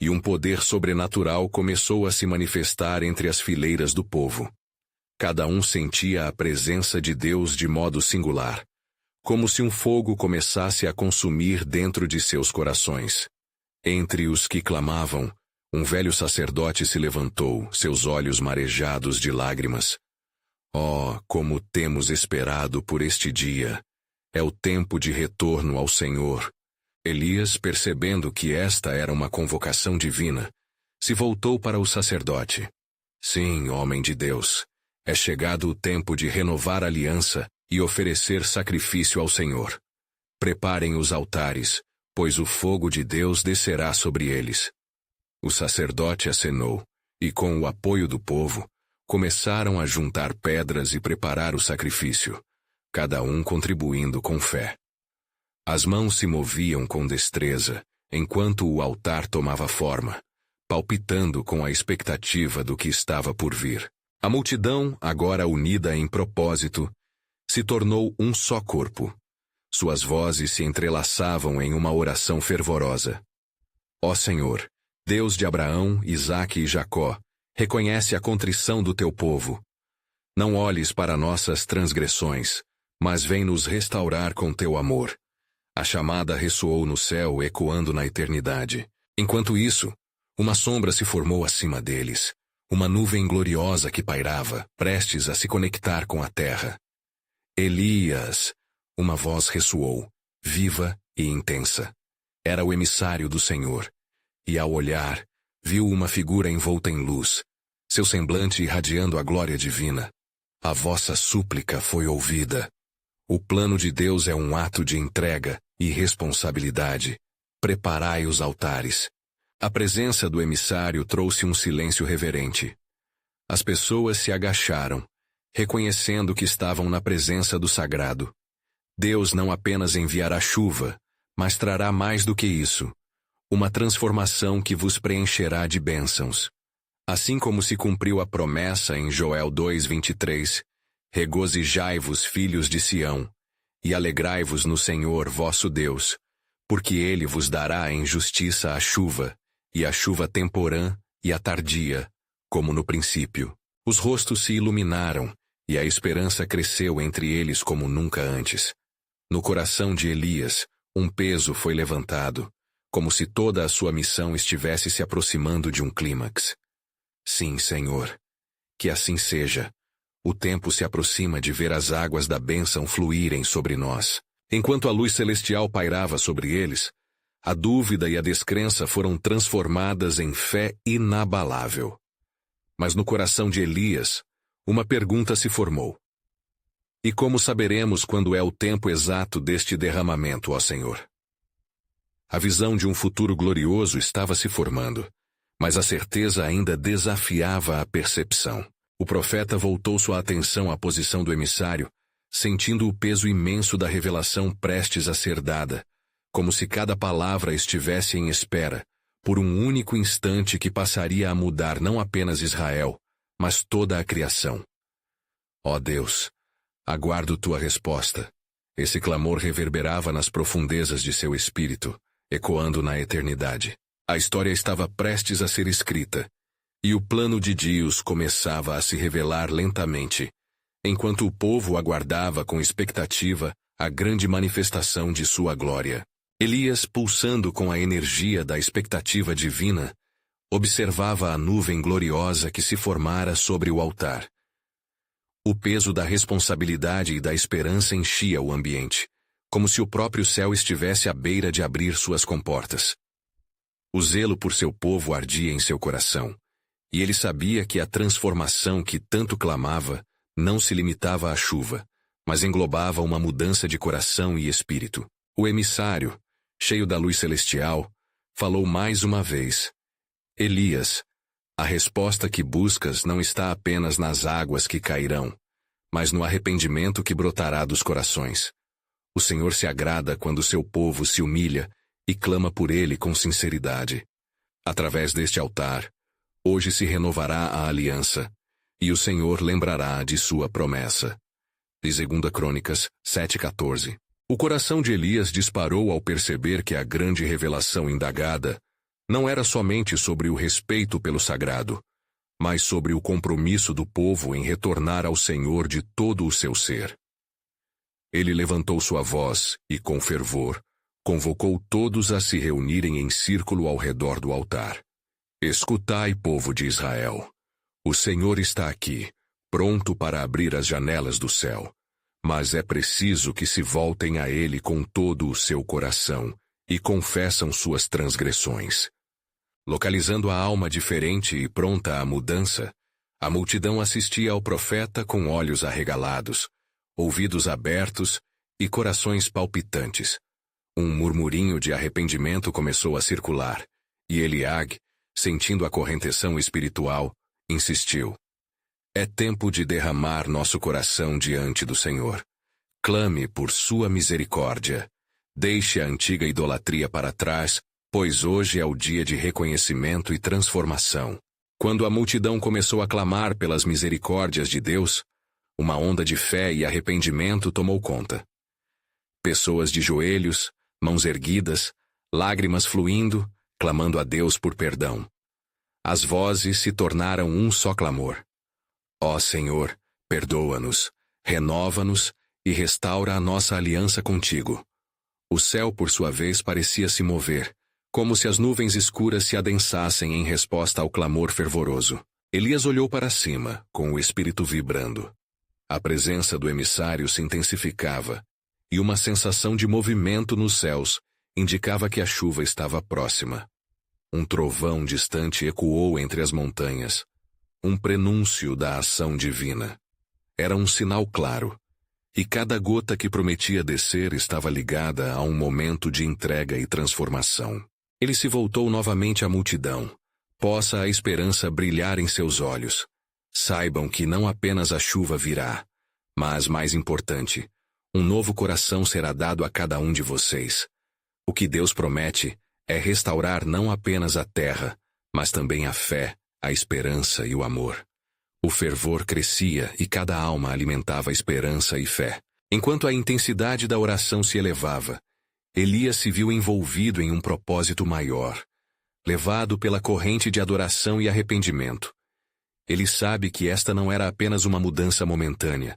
e um poder sobrenatural começou a se manifestar entre as fileiras do povo. Cada um sentia a presença de Deus de modo singular, como se um fogo começasse a consumir dentro de seus corações. Entre os que clamavam, um velho sacerdote se levantou, seus olhos marejados de lágrimas. Oh, como temos esperado por este dia! É o tempo de retorno ao Senhor. Elias, percebendo que esta era uma convocação divina, se voltou para o sacerdote. Sim, homem de Deus, é chegado o tempo de renovar a aliança e oferecer sacrifício ao Senhor. Preparem os altares, pois o fogo de Deus descerá sobre eles. O sacerdote acenou, e com o apoio do povo, começaram a juntar pedras e preparar o sacrifício, cada um contribuindo com fé. As mãos se moviam com destreza, enquanto o altar tomava forma, palpitando com a expectativa do que estava por vir. A multidão, agora unida em propósito, se tornou um só corpo. Suas vozes se entrelaçavam em uma oração fervorosa. Ó Senhor, Deus de Abraão, Isaque e Jacó, reconhece a contrição do teu povo. Não olhes para nossas transgressões, mas vem nos restaurar com teu amor. A chamada ressoou no céu, ecoando na eternidade. Enquanto isso, uma sombra se formou acima deles, uma nuvem gloriosa que pairava, prestes a se conectar com a terra. Elias! Uma voz ressoou, viva e intensa. Era o emissário do Senhor, e ao olhar, viu uma figura envolta em luz, seu semblante irradiando a glória divina. A vossa súplica foi ouvida. O plano de Deus é um ato de entrega e responsabilidade. Preparai os altares. A presença do emissário trouxe um silêncio reverente. As pessoas se agacharam, reconhecendo que estavam na presença do sagrado. Deus não apenas enviará chuva, mas trará mais do que isso, uma transformação que vos preencherá de bênçãos. Assim como se cumpriu a promessa em Joel 2:23, regozijai-vos, filhos de Sião, e alegrai-vos no Senhor vosso Deus, porque Ele vos dará em justiça a chuva, e a chuva temporã e a tardia, como no princípio. Os rostos se iluminaram, e a esperança cresceu entre eles como nunca antes. No coração de Elias, um peso foi levantado, como se toda a sua missão estivesse se aproximando de um clímax. Sim, Senhor. Que assim seja. O tempo se aproxima de ver as águas da bênção fluírem sobre nós. Enquanto a luz celestial pairava sobre eles, a dúvida e a descrença foram transformadas em fé inabalável. Mas no coração de Elias, uma pergunta se formou. E como saberemos quando é o tempo exato deste derramamento, ó Senhor? A visão de um futuro glorioso estava se formando, mas a certeza ainda desafiava a percepção. O profeta voltou sua atenção à posição do emissário, sentindo o peso imenso da revelação prestes a ser dada, como se cada palavra estivesse em espera, por um único instante que passaria a mudar não apenas Israel, mas toda a criação. Ó Deus, aguardo tua resposta. Esse clamor reverberava nas profundezas de seu espírito, ecoando na eternidade. A história estava prestes a ser escrita, e o plano de Deus começava a se revelar lentamente, enquanto o povo aguardava com expectativa a grande manifestação de sua glória. Elias, pulsando com a energia da expectativa divina, observava a nuvem gloriosa que se formara sobre o altar. O peso da responsabilidade e da esperança enchia o ambiente, como se o próprio céu estivesse à beira de abrir suas comportas. O zelo por seu povo ardia em seu coração, e ele sabia que a transformação que tanto clamava não se limitava à chuva, mas englobava uma mudança de coração e espírito. O emissário, cheio da luz celestial, falou mais uma vez: Elias, a resposta que buscas não está apenas nas águas que cairão, mas no arrependimento que brotará dos corações. O Senhor se agrada quando seu povo se humilha e clama por ele com sinceridade. Através deste altar, hoje se renovará a aliança, e o Senhor lembrará de sua promessa. De 2 Crônicas 7:14. O coração de Elias disparou ao perceber que a grande revelação indagada não era somente sobre o respeito pelo sagrado, mas sobre o compromisso do povo em retornar ao Senhor de todo o seu ser. Ele levantou sua voz e, com fervor, convocou todos a se reunirem em círculo ao redor do altar. Escutai, povo de Israel. O Senhor está aqui, pronto para abrir as janelas do céu. Mas é preciso que se voltem a Ele com todo o seu coração e confessam suas transgressões. Localizando a alma diferente e pronta à mudança, a multidão assistia ao profeta com olhos arregalados, ouvidos abertos e corações palpitantes. Um murmurinho de arrependimento começou a circular, e Eliag, sentindo a correnteza espiritual, insistiu. É tempo de derramar nosso coração diante do Senhor. Clame por sua misericórdia. Deixe a antiga idolatria para trás, pois hoje é o dia de reconhecimento e transformação. Quando a multidão começou a clamar pelas misericórdias de Deus, uma onda de fé e arrependimento tomou conta. Pessoas de joelhos, mãos erguidas, lágrimas fluindo, clamando a Deus por perdão. As vozes se tornaram um só clamor. Ó Senhor, perdoa-nos, renova-nos e restaura a nossa aliança contigo. O céu, por sua vez, parecia se mover, como se as nuvens escuras se adensassem em resposta ao clamor fervoroso. Elias olhou para cima, com o espírito vibrando. A presença do emissário se intensificava, e uma sensação de movimento nos céus indicava que a chuva estava próxima. Um trovão distante ecoou entre as montanhas, um prenúncio da ação divina. Era um sinal claro, e cada gota que prometia descer estava ligada a um momento de entrega e transformação. Ele se voltou novamente à multidão. Possa a esperança brilhar em seus olhos. Saibam que não apenas a chuva virá, mas, mais importante, um novo coração será dado a cada um de vocês. O que Deus promete é restaurar não apenas a terra, mas também a fé, a esperança e o amor. O fervor crescia e cada alma alimentava esperança e fé. Enquanto a intensidade da oração se elevava, Elias se viu envolvido em um propósito maior, levado pela corrente de adoração e arrependimento. Ele sabe que esta não era apenas uma mudança momentânea,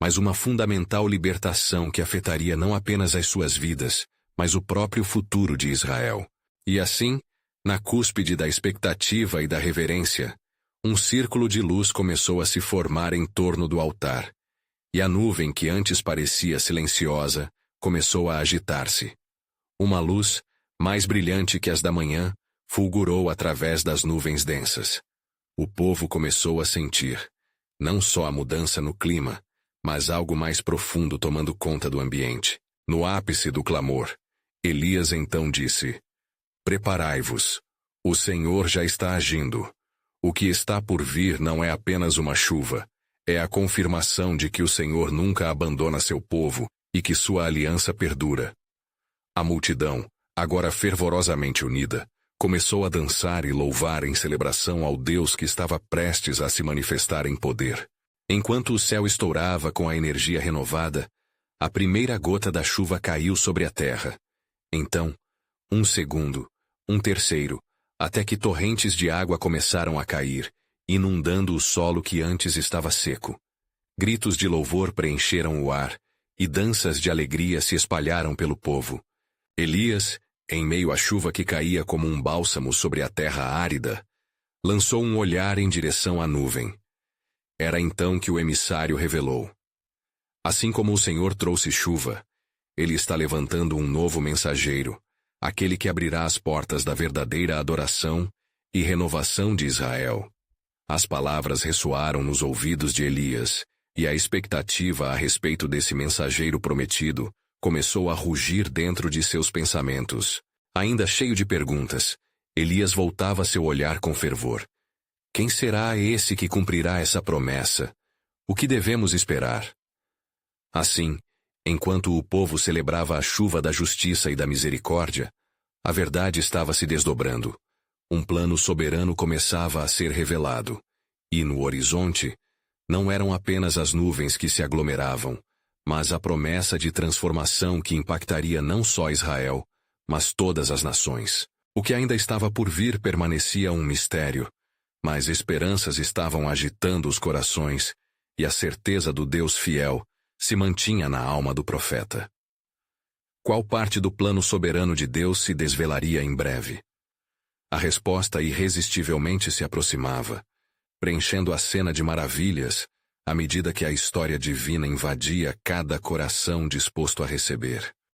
mas uma fundamental libertação que afetaria não apenas as suas vidas, mas o próprio futuro de Israel. E assim, na cúspide da expectativa e da reverência, um círculo de luz começou a se formar em torno do altar, e a nuvem que antes parecia silenciosa começou a agitar-se. Uma luz, mais brilhante que as da manhã, fulgurou através das nuvens densas. O povo começou a sentir, não só a mudança no clima, mas algo mais profundo tomando conta do ambiente. No ápice do clamor, Elias então disse: Preparai-vos, o Senhor já está agindo. O que está por vir não é apenas uma chuva, é a confirmação de que o Senhor nunca abandona seu povo e que sua aliança perdura. A multidão, agora fervorosamente unida, começou a dançar e louvar em celebração ao Deus que estava prestes a se manifestar em poder. Enquanto o céu estourava com a energia renovada, a primeira gota da chuva caiu sobre a terra. Então, um segundo, um terceiro, até que torrentes de água começaram a cair, inundando o solo que antes estava seco. Gritos de louvor preencheram o ar, e danças de alegria se espalharam pelo povo. Elias, em meio à chuva que caía como um bálsamo sobre a terra árida, lançou um olhar em direção à nuvem. Era então que o emissário revelou: Assim como o Senhor trouxe chuva, Ele está levantando um novo mensageiro, aquele que abrirá as portas da verdadeira adoração e renovação de Israel. As palavras ressoaram nos ouvidos de Elias, e a expectativa a respeito desse mensageiro prometido começou a rugir dentro de seus pensamentos. Ainda cheio de perguntas, Elias voltava seu olhar com fervor. Quem será esse que cumprirá essa promessa? O que devemos esperar? Assim, enquanto o povo celebrava a chuva da justiça e da misericórdia, a verdade estava se desdobrando. Um plano soberano começava a ser revelado, e no horizonte, não eram apenas as nuvens que se aglomeravam, mas a promessa de transformação que impactaria não só Israel, mas todas as nações. O que ainda estava por vir permanecia um mistério, mas esperanças estavam agitando os corações, e a certeza do Deus fiel se mantinha na alma do profeta. Qual parte do plano soberano de Deus se desvelaria em breve? A resposta irresistivelmente se aproximava, preenchendo a cena de maravilhas, à medida que a história divina invadia cada coração disposto a receber.